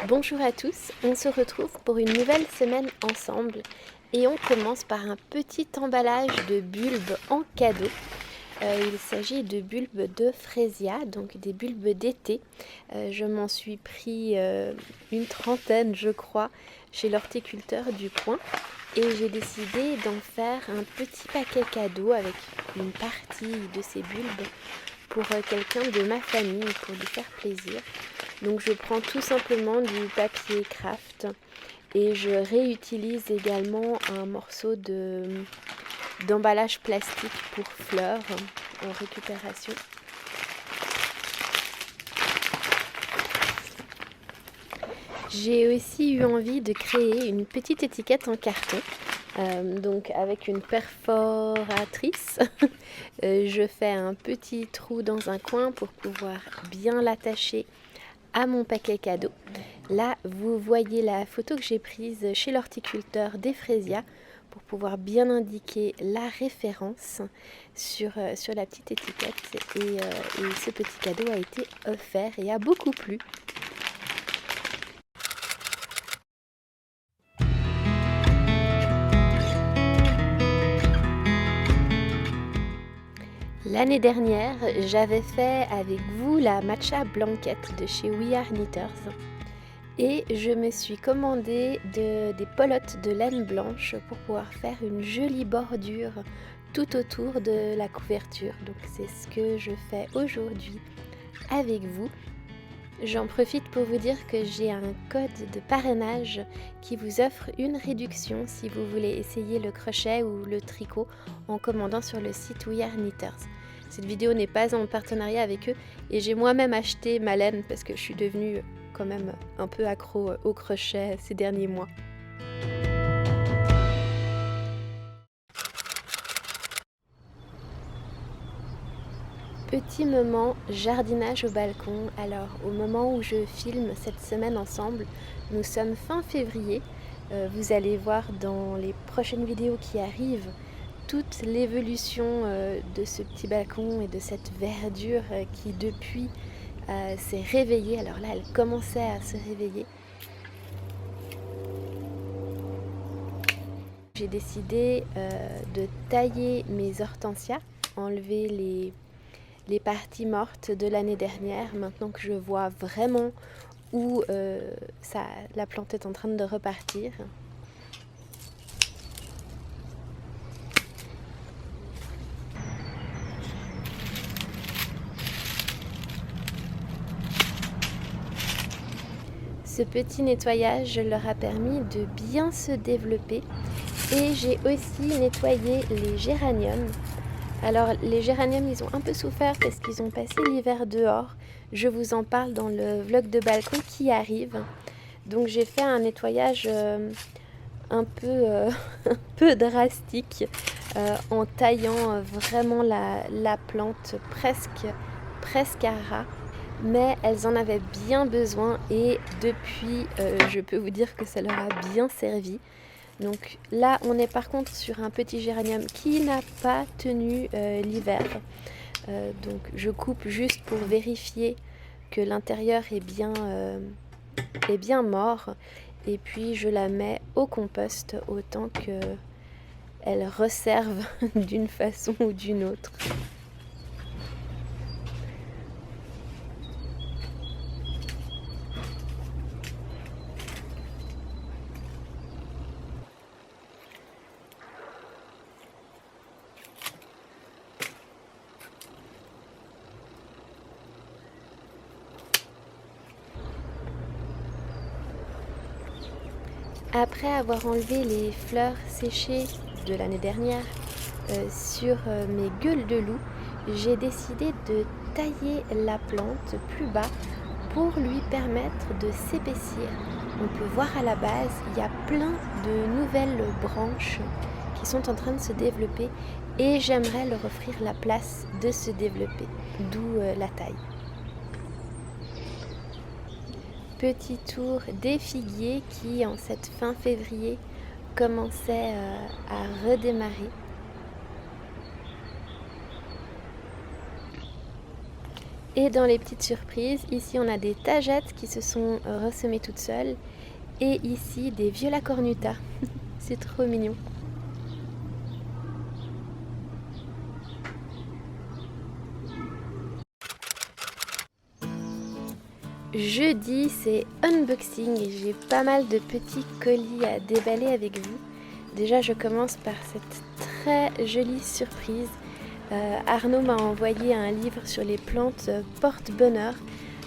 Bonjour à tous, on se retrouve pour une nouvelle semaine ensemble et on commence par un petit emballage de bulbes en cadeau. Il s'agit de bulbes de Fresia, donc des bulbes d'été. Je m'en suis pris une trentaine je crois chez l'horticulteur du coin et j'ai décidé d'en faire un petit paquet cadeau avec une partie de ces bulbes pour quelqu'un de ma famille pour lui faire plaisir. Donc je prends tout simplement du papier craft et je réutilise également un morceau d'emballage plastique pour fleurs en récupération. J'ai aussi eu envie de créer une petite étiquette en carton. Donc avec une perforatrice, je fais un petit trou dans un coin pour pouvoir bien l'attacher à mon paquet cadeau. Là, vous voyez la photo que j'ai prise chez l'horticulteur des Fresia pour pouvoir bien indiquer la référence sur la petite étiquette. Et ce petit cadeau a été offert et a beaucoup plu. L'année dernière, j'avais fait avec vous la matcha blanquette de chez We Are Knitters et je me suis commandé des pelotes de laine blanche pour pouvoir faire une jolie bordure tout autour de la couverture. Donc c'est ce que je fais aujourd'hui avec vous. J'en profite pour vous dire que j'ai un code de parrainage qui vous offre une réduction si vous voulez essayer le crochet ou le tricot en commandant sur le site We Are Knitters. Cette vidéo n'est pas en partenariat avec eux et j'ai moi-même acheté ma laine parce que je suis devenue quand même un peu accro au crochet ces derniers mois. Petit moment jardinage au balcon. Alors au moment où je filme cette semaine ensemble, nous sommes fin février. Vous allez voir dans les prochaines vidéos qui arrivent toute l'évolution de ce petit balcon et de cette verdure qui depuis s'est réveillée. Alors là, elle commençait à se réveiller. J'ai décidé de tailler mes hortensias, enlever les parties mortes de l'année dernière, maintenant que je vois vraiment où la plante est en train de repartir. Ce petit nettoyage leur a permis de bien se développer et j'ai aussi nettoyé les géraniums. Alors les géraniums, ils ont un peu souffert parce qu'ils ont passé l'hiver dehors. Je vous en parle dans le vlog de balcon qui arrive. Donc j'ai fait un nettoyage un peu drastique en taillant vraiment la plante presque à ras. Mais elles en avaient bien besoin et depuis, je peux vous dire que ça leur a bien servi. Donc là, on est par contre sur un petit géranium qui n'a pas tenu l'hiver. Donc je coupe juste pour vérifier que l'intérieur est bien mort. Et puis je la mets au compost autant qu'elle resserve d'une façon ou d'une autre. Après avoir enlevé les fleurs séchées de l'année dernière sur mes gueules de loup, j'ai décidé de tailler la plante plus bas pour lui permettre de s'épaissir. On peut voir à la base, il y a plein de nouvelles branches qui sont en train de se développer et j'aimerais leur offrir la place de se développer, d'où la taille. Petit tour des figuiers qui, en cette fin février, commençaient à redémarrer. Et dans les petites surprises, ici on a des tagettes qui se sont ressemées toutes seules. Et ici des viola cornuta. C'est trop mignon. Jeudi, c'est unboxing et j'ai pas mal de petits colis à déballer avec vous. Déjà, je commence par cette très jolie surprise. Arnaud m'a envoyé un livre sur les plantes porte-bonheur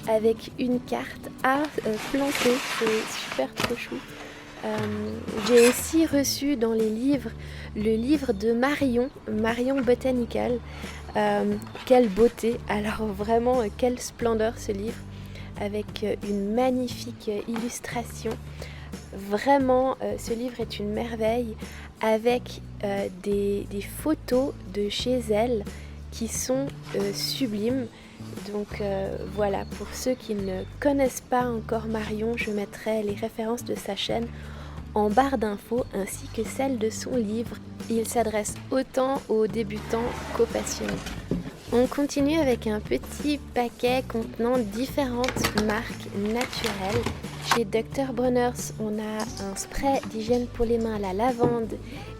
avec une carte à planter. C'est super trop chou. J'ai aussi reçu dans les livres le livre de Marion Botanical. Quelle beauté! Alors vraiment, quelle splendeur ce livre, avec une magnifique illustration. Vraiment, ce livre est une merveille, avec des photos de chez elle qui sont sublimes. Donc voilà, pour ceux qui ne connaissent pas encore Marion, je mettrai les références de sa chaîne en barre d'infos ainsi que celle de son livre. Il s'adresse autant aux débutants qu'aux passionnés. On continue avec un petit paquet contenant différentes marques naturelles. Chez Dr. Bronner's, on a un spray d'hygiène pour les mains à la lavande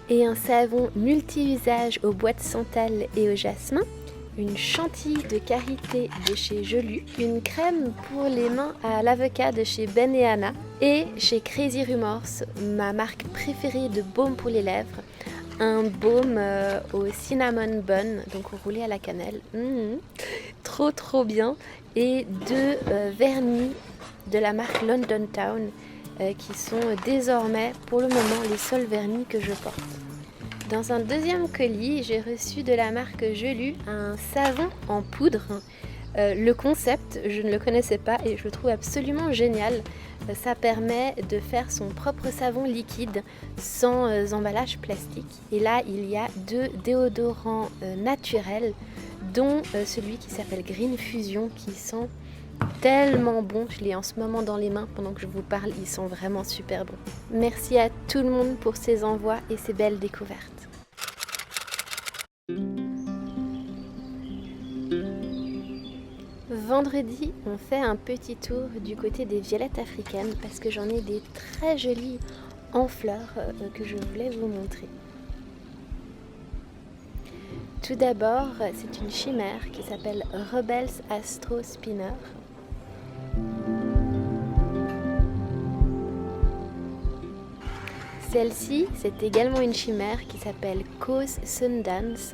et un savon multi-usage aux bois de santal et au jasmin. Une chantilly de karité de chez Jelu, une crème pour les mains à l'avocat de chez Ben & Anna et chez Crazy Rumors, ma marque préférée de baume pour les lèvres, un baume au cinnamon bun, donc roulé à la cannelle, trop bien, et deux vernis de la marque London Town qui sont désormais pour le moment les seuls vernis que je porte. Dans un deuxième colis, j'ai reçu de la marque Jelu un savon en poudre. Le concept, je ne le connaissais pas et je le trouve absolument génial. Ça permet de faire son propre savon liquide sans emballage plastique. Et là, il y a deux déodorants naturels, dont celui qui s'appelle Green Fusion, qui sent tellement bon. Je l'ai en ce moment dans les mains pendant que je vous parle, ils sont vraiment super bons. Merci à tout le monde pour ces envois et ces belles découvertes. Vendredi, on fait un petit tour du côté des violettes africaines parce que j'en ai des très jolies en fleurs que je voulais vous montrer. Tout d'abord, c'est une chimère qui s'appelle Rebels Astro Spinner. Celle-ci, c'est également une chimère qui s'appelle Cause Sundance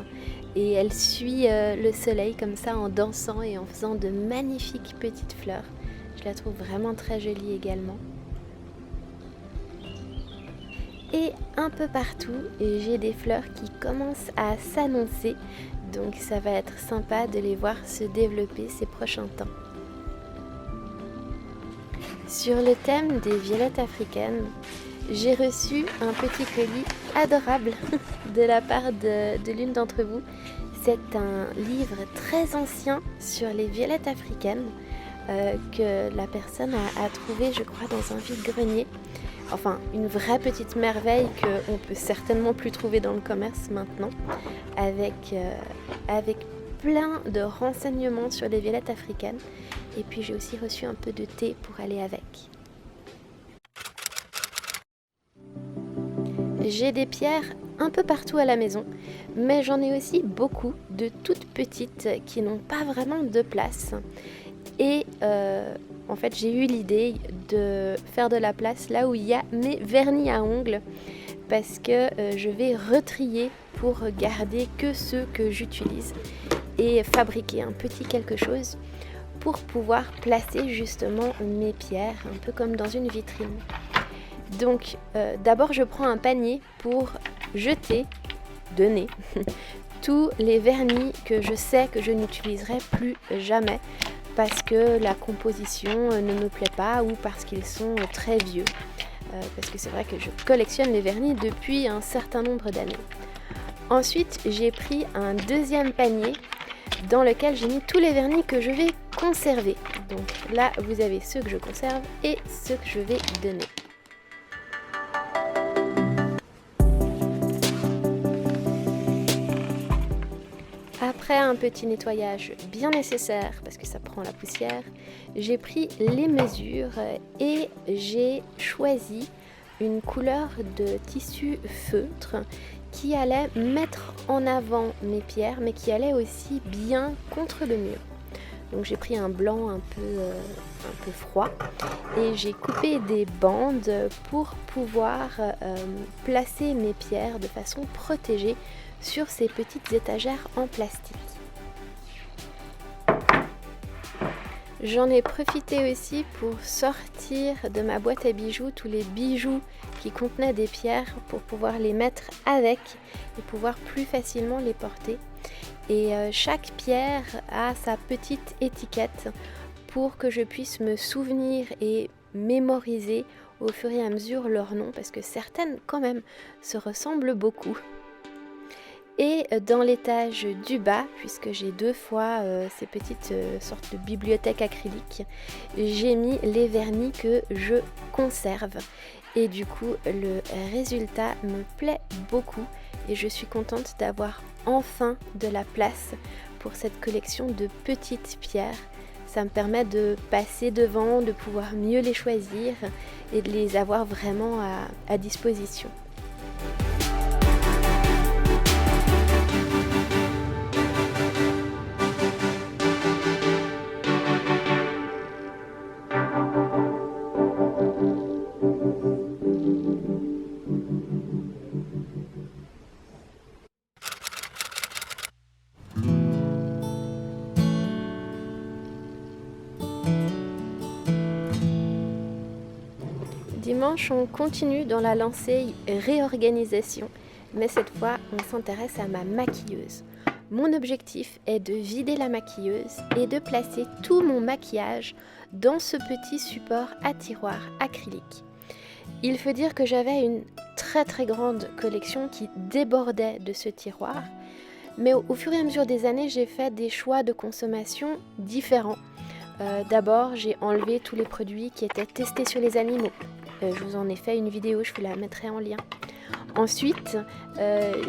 et elle suit le soleil comme ça en dansant et en faisant de magnifiques petites fleurs. Je la trouve vraiment très jolie également. Et un peu partout, j'ai des fleurs qui commencent à s'annoncer, donc ça va être sympa de les voir se développer ces prochains temps. Sur le thème des violettes africaines, j'ai reçu un petit colis adorable de la part de l'une d'entre vous. C'est un livre très ancien sur les violettes africaines que la personne a trouvé, je crois, dans un vide-grenier. Enfin, une vraie petite merveille qu'on peut certainement plus trouver dans le commerce maintenant, avec plein de renseignements sur les violettes africaines. Et puis j'ai aussi reçu un peu de thé pour aller avec. J'ai des pierres un peu partout à la maison, mais j'en ai aussi beaucoup de toutes petites qui n'ont pas vraiment de place. Et en fait, j'ai eu l'idée de faire de la place là où il y a mes vernis à ongles, parce que je vais retrier pour garder que ceux que j'utilise et fabriquer un petit quelque chose pour pouvoir placer justement mes pierres, un peu comme dans une vitrine. Donc d'abord je prends un panier pour donner tous les vernis que je sais que je n'utiliserai plus jamais parce que la composition ne me plaît pas ou parce qu'ils sont très vieux. Parce que c'est vrai que je collectionne les vernis depuis un certain nombre d'années. Ensuite j'ai pris un deuxième panier dans lequel j'ai mis tous les vernis que je vais conserver. Donc là vous avez ceux que je conserve et ceux que je vais donner. Après un petit nettoyage bien nécessaire parce que ça prend la poussière, j'ai pris les mesures et j'ai choisi une couleur de tissu feutre qui allait mettre en avant mes pierres mais qui allait aussi bien contre le mur. Donc j'ai pris un blanc un peu froid et j'ai coupé des bandes pour pouvoir placer mes pierres de façon protégée sur ces petites étagères en plastique. J'en ai profité aussi pour sortir de ma boîte à bijoux tous les bijoux qui contenaient des pierres pour pouvoir les mettre avec et pouvoir plus facilement les porter. Et chaque pierre a sa petite étiquette pour que je puisse me souvenir et mémoriser au fur et à mesure leur nom parce que certaines quand même se ressemblent beaucoup. Et dans l'étage du bas, puisque j'ai deux fois ces petites sortes de bibliothèques acryliques, j'ai mis les vernis que je conserve. Et du coup, le résultat me plaît beaucoup et je suis contente d'avoir enfin de la place pour cette collection de petites pierres. Ça me permet de passer devant, de pouvoir mieux les choisir et de les avoir vraiment à disposition. Dimanche, on continue dans la lancée réorganisation, mais cette fois, on s'intéresse à ma maquilleuse. Mon objectif est de vider la maquilleuse et de placer tout mon maquillage dans ce petit support à tiroir acrylique. Il faut dire que j'avais une très grande collection qui débordait de ce tiroir, mais au fur et à mesure des années, j'ai fait des choix de consommation différents. D'abord, j'ai enlevé tous les produits qui étaient testés sur les animaux. Je vous en ai fait une vidéo, je vous la mettrai en lien. Ensuite,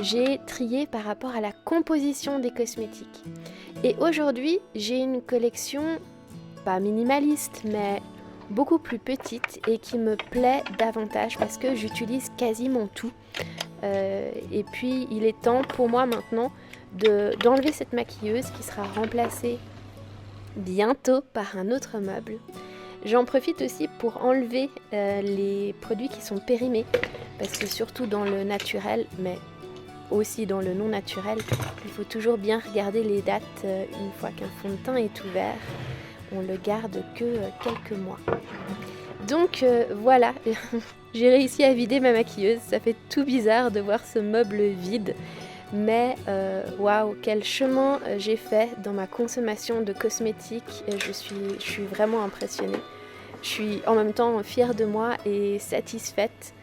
j'ai trié par rapport à la composition des cosmétiques. Et aujourd'hui, j'ai une collection, pas minimaliste, mais beaucoup plus petite et qui me plaît davantage parce que j'utilise quasiment tout. Et puis, il est temps pour moi maintenant d'enlever cette maquilleuse qui sera remplacée bientôt par un autre meuble. J'en profite aussi pour enlever les produits qui sont périmés parce que surtout dans le naturel, mais aussi dans le non naturel, il faut toujours bien regarder les dates une fois qu'un fond de teint est ouvert. On le garde que quelques mois. Donc voilà, j'ai réussi à vider ma maquilleuse. Ça fait tout bizarre de voir ce meuble vide. Mais waouh, quel chemin j'ai fait dans ma consommation de cosmétiques. Je suis vraiment impressionnée. Je suis en même temps fière de moi et satisfaite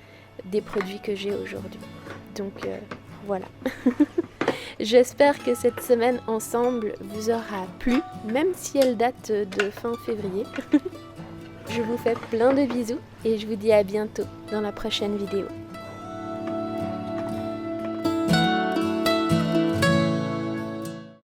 des produits que j'ai aujourd'hui. Donc voilà. J'espère que cette semaine ensemble vous aura plu, même si elle date de fin février. Je vous fais plein de bisous et je vous dis à bientôt dans la prochaine vidéo.